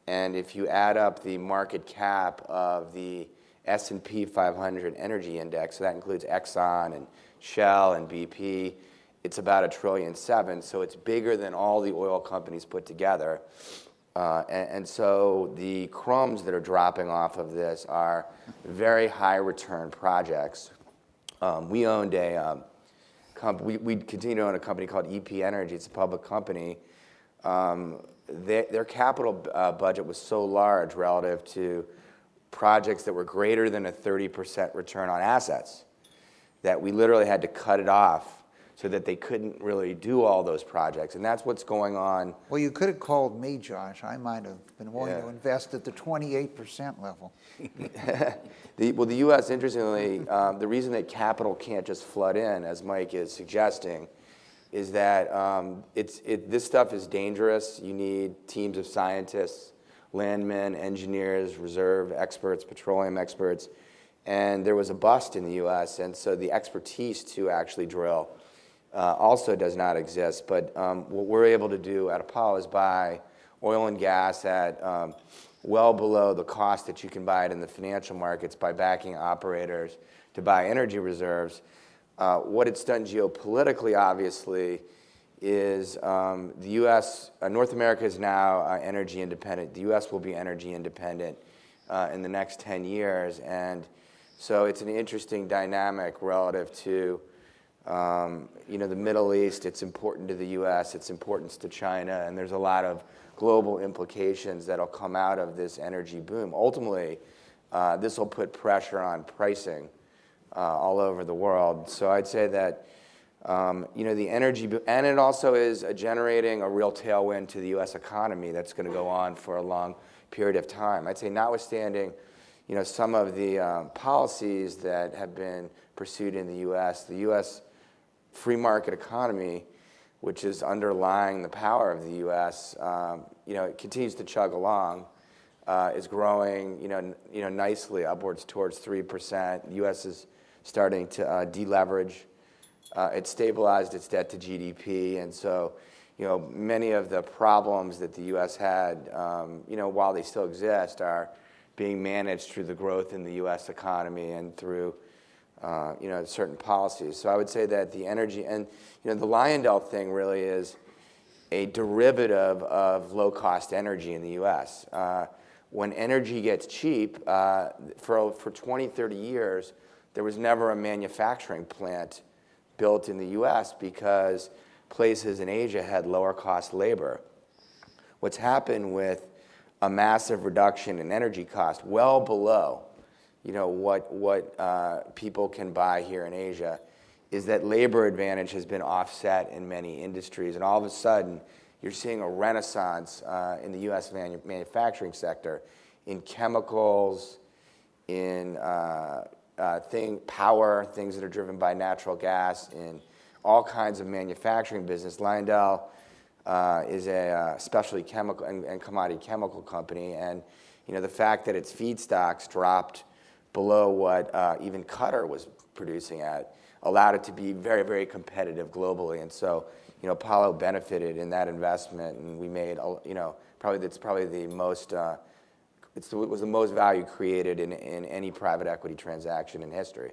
And if you add up the market cap of the S&P 500 energy index, so that includes Exxon and Shell and BP, it's about $1.7 trillion. So it's bigger than all the oil companies put together. And so the crumbs that are dropping off of this are very high return projects. We owned we continue to own a company called EP Energy. It's a public company. Their capital budget was so large relative to projects that were greater than a 30% return on assets that we literally had to cut it off so that they couldn't really do all those projects. And that's what's going on. Well, you could have called me, Josh. I might have been willing Yeah. to invest at the 28% level. The U.S., interestingly, the reason that capital can't just flood in, as Mike is suggesting, is that this stuff is dangerous. You need teams of scientists, landmen, engineers, reserve experts, petroleum experts. And there was a bust in the U.S., and so the expertise to actually drill also does not exist. But what we're able to do at Apollo is buy oil and gas at well below the cost that you can buy it in the financial markets by backing operators to buy energy reserves. What it's done geopolitically, obviously, is the U.S., North America is now energy independent. The U.S. will be energy independent in the next 10 years. And so it's an interesting dynamic relative to the Middle East. It's important to the U.S., it's important to China, and there's a lot of global implications that'll come out of this energy boom. Ultimately, this will put pressure on pricing all over the world. So I'd say that the energy boom, and it also is generating a real tailwind to the U.S. economy that's going to go on for a long period of time. I'd say notwithstanding some of the policies that have been pursued in the U.S. free market economy, which is underlying the power of the U.S., it continues to chug along, is growing, nicely upwards towards 3%. The U.S. is starting to deleverage. It's stabilized its debt to GDP, and so, many of the problems that the U.S. had, while they still exist, are being managed through the growth in the U.S. economy and through certain policies. So I would say that the energy and the Lyondell thing really is a derivative of low-cost energy in the U.S. When energy gets cheap, for 20, 30 years, there was never a manufacturing plant built in the U.S. because places in Asia had lower-cost labor. What's happened with a massive reduction in energy cost, well below what people can buy here in Asia, is that labor advantage has been offset in many industries, and all of a sudden you're seeing a renaissance in the U.S. manufacturing sector, in chemicals, in power, things that are driven by natural gas, in all kinds of manufacturing business. Lyondell is a specialty chemical and commodity chemical company, and the fact that its feedstocks dropped below what even Qatar was producing at allowed it to be very, very competitive globally. And so, Apollo benefited in that investment, and we made, that's probably the most, it was the most value created in any private equity transaction in history.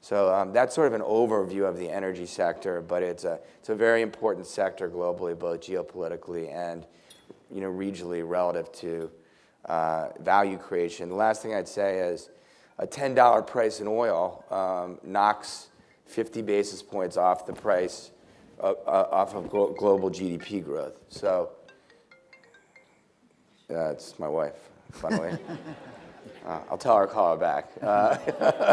So that's sort of an overview of the energy sector, but it's a very important sector globally, both geopolitically and regionally relative to value creation. The last thing I'd say is a $10 price in oil knocks 50 basis points off the price off of global GDP growth. So it's my wife, funnily. I'll tell her, call her back.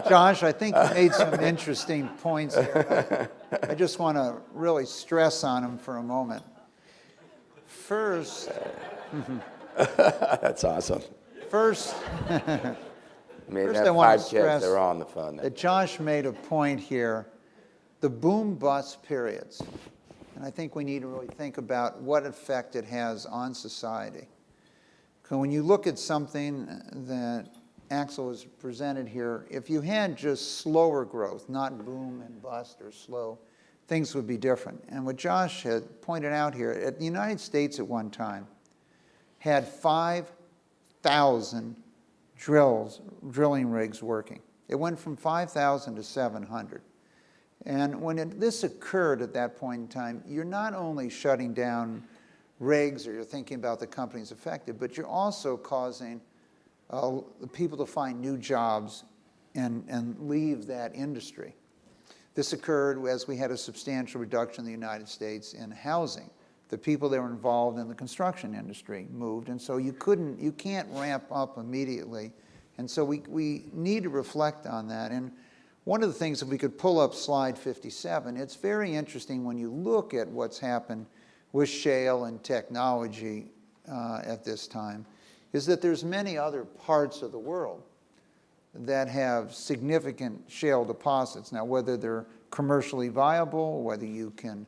Josh, I think you made some interesting points here. I just want to really stress on them for a moment. First, That's awesome. first, Maybe First, have I want to 5 kids. stress They're all on the phone. Then. that Josh made a point here, the boom-bust periods. And I think we need to really think about what effect it has on society. Because when you look at something that Axel has presented here, if you had just slower growth, not boom and bust or slow, things would be different. And what Josh had pointed out here, the United States at one time had 5,000 drilling rigs working. It went from 5,000 to 700. And when this occurred at that point in time, you're not only shutting down rigs or you're thinking about the companies affected, but you're also causing people to find new jobs and leave that industry. This occurred as we had a substantial reduction in the United States in housing. The people that were involved in the construction industry moved, and so you can't ramp up immediately. And so we need to reflect on that. And one of the things, if we could pull up slide 57, it's very interesting when you look at what's happened with shale and technology at this time, is that there's many other parts of the world that have significant shale deposits. Now, whether they're commercially viable, whether you can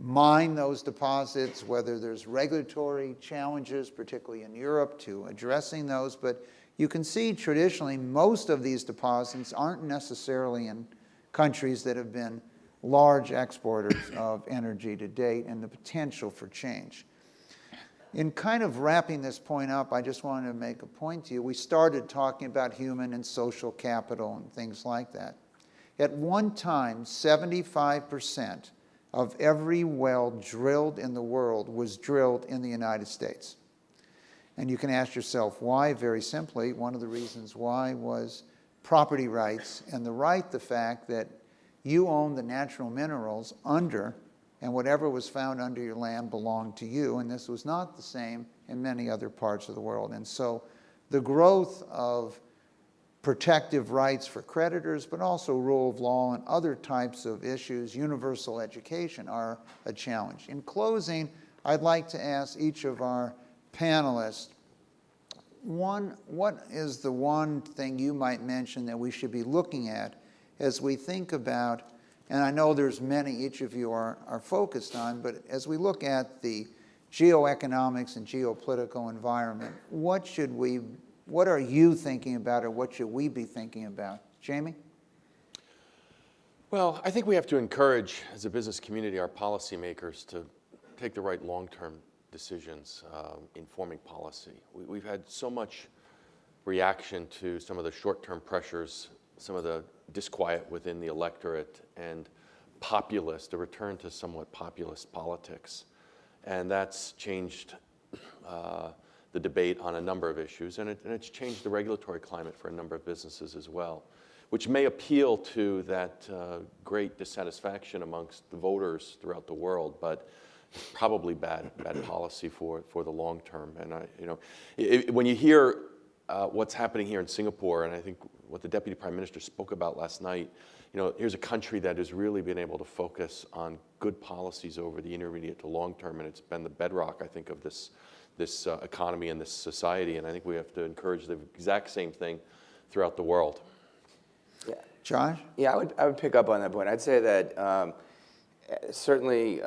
mine those deposits, whether there's regulatory challenges, particularly in Europe, to addressing those. But you can see traditionally most of these deposits aren't necessarily in countries that have been large exporters of energy to date, and the potential for change. In kind of wrapping this point up, I just wanted to make a point to you. We started talking about human and social capital and things like that. At one time, 75% of every well drilled in the world was drilled in the United States. And you can ask yourself why. Very simply, one of the reasons why was property rights, and the fact that you own the natural minerals under, and whatever was found under your land belonged to you, and this was not the same in many other parts of the world. And so the growth of protective rights for creditors, but also rule of law and other types of issues, universal education, are a challenge. In closing, I'd like to ask each of our panelists, what is the one thing you might mention that we should be looking at as we think about, and I know there's many each of you are focused on, but as we look at the geoeconomics and geopolitical environment, what are you thinking about, or what should we be thinking about? Jamie? Well, I think we have to encourage, as a business community, our policymakers to take the right long-term decisions in forming policy. We've had so much reaction to some of the short-term pressures, some of the disquiet within the electorate, and a return to somewhat populist politics. And that's changed the debate on a number of issues, and it's changed the regulatory climate for a number of businesses as well, which may appeal to that great dissatisfaction amongst the voters throughout the world, but probably bad policy for the long term. And when you hear what's happening here in Singapore, and I think what the Deputy Prime Minister spoke about last night, here's a country that has really been able to focus on good policies over the intermediate to long term, and it's been the bedrock, I think, of this economy and this society, and I think we have to encourage the exact same thing throughout the world. Yeah. Josh? Yeah, I would pick up on that point. I'd say that certainly,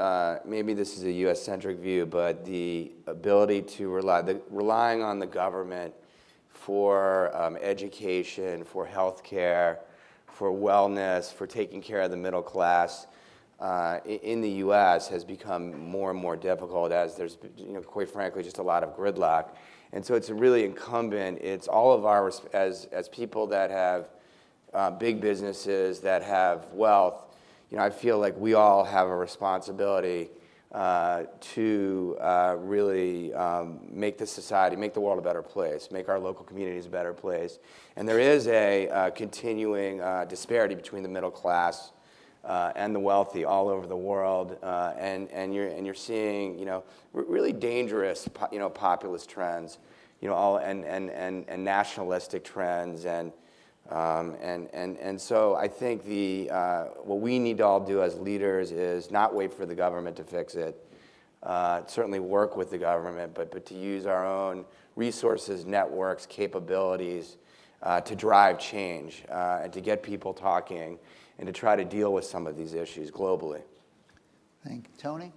maybe this is a U.S.-centric view, but the ability to relying on the government for education, for healthcare, for wellness, for taking care of the middle class, in the U.S. has become more and more difficult as there's, quite frankly, just a lot of gridlock. And so it's really incumbent, it's all of our, as people that have big businesses, that have wealth, I feel like we all have a responsibility to really make the society, make the world a better place, make our local communities a better place. And there is a continuing disparity between the middle class and the wealthy all over the world, and you're seeing really dangerous populist trends, and nationalistic trends, and so I think what we need to all do as leaders is not wait for the government to fix it. Certainly work with the government, but to use our own resources, networks, capabilities to drive change and to get people talking and to try to deal with some of these issues globally. Thank you. Tony?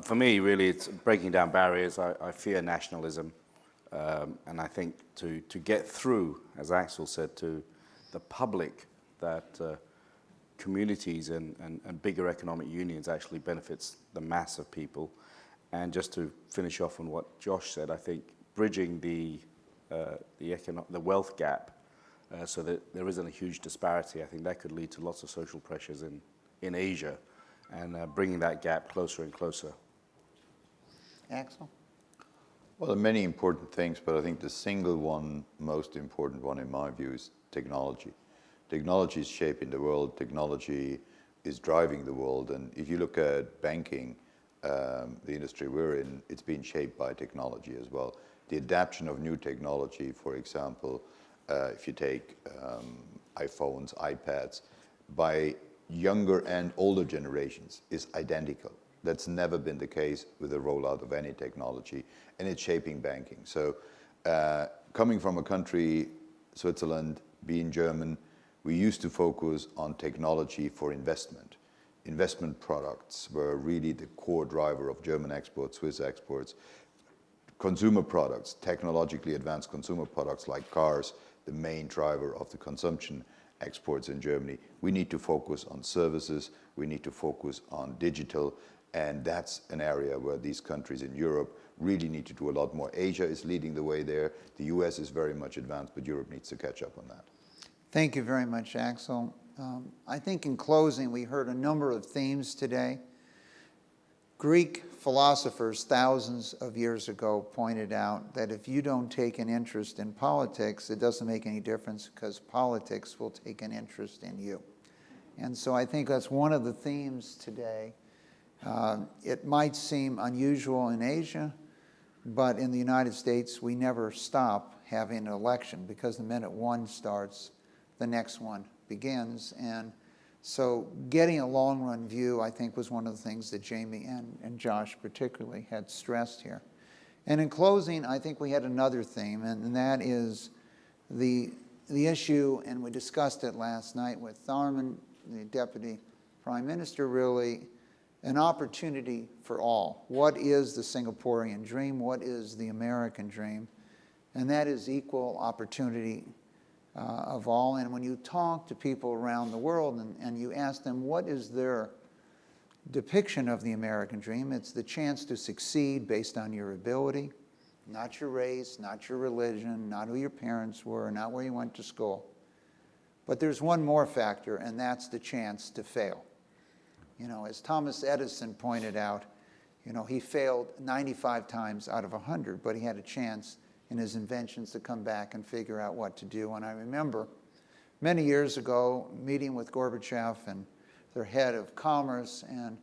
For me, really, it's breaking down barriers. I fear nationalism. And I think to get through, as Axel said, to the public, that communities and bigger economic unions actually benefits the mass of people. And just to finish off on what Josh said, I think bridging the wealth gap so that there isn't a huge disparity, I think that could lead to lots of social pressures in Asia, and bringing that gap closer and closer. Axel? Well, there are many important things, but I think the single one, most important one in my view is technology. Technology is shaping the world. Technology is driving the world. And if you look at banking, the industry we're in, it's been shaped by technology as well. The adaptation of new technology, for example, if you take iPhones, iPads, by younger and older generations is identical. That's never been the case with the rollout of any technology, and it's shaping banking. So coming from a country, Switzerland, being German, we used to focus on technology for investment. Investment products were really the core driver of German exports, Swiss exports. Consumer products, technologically advanced consumer products like cars, the main driver of the consumption exports in Germany. We need to focus on services, we need to focus on digital, and that's an area where these countries in Europe really need to do a lot more. Asia is leading the way there. The US is very much advanced, but Europe needs to catch up on that. Thank you very much, Axel. I think in closing, we heard a number of themes today. Greek philosophers thousands of years ago pointed out that if you don't take an interest in politics, it doesn't make any difference because politics will take an interest in you. And so I think that's one of the themes today. It might seem unusual in Asia, but in the United States, we never stop having an election because the minute one starts, the next one begins. And so getting a long-run view, I think, was one of the things that Jamie and Josh particularly had stressed here. And in closing, I think we had another theme, and that is the issue, and we discussed it last night with Tharman, the Deputy Prime Minister, really an opportunity for all. What is the Singaporean dream? What is the American dream? And that is equal opportunity of all. And when you talk to people around the world and you ask them what is their depiction of the American dream, it's the chance to succeed based on your ability, not your race, not your religion, not who your parents were, not where you went to school. But there's one more factor, and that's the chance to fail. As Thomas Edison pointed out, he failed 95 times out of 100, but he had a chance in his inventions to come back and figure out what to do. And I remember many years ago meeting with Gorbachev and their head of commerce, and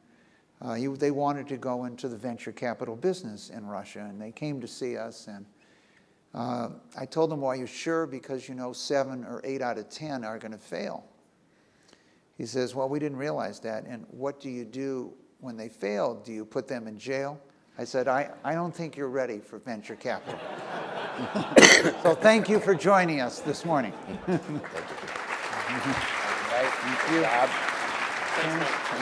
they wanted to go into the venture capital business in Russia, and they came to see us. And I told them, well, are you sure? Because 7 or 8 out of 10 are going to fail. He says, well, we didn't realize that. And what do you do when they fail? Do you put them in jail? I said, I don't think you're ready for venture capital. So thank you for joining us this morning. Thank you. Thank you.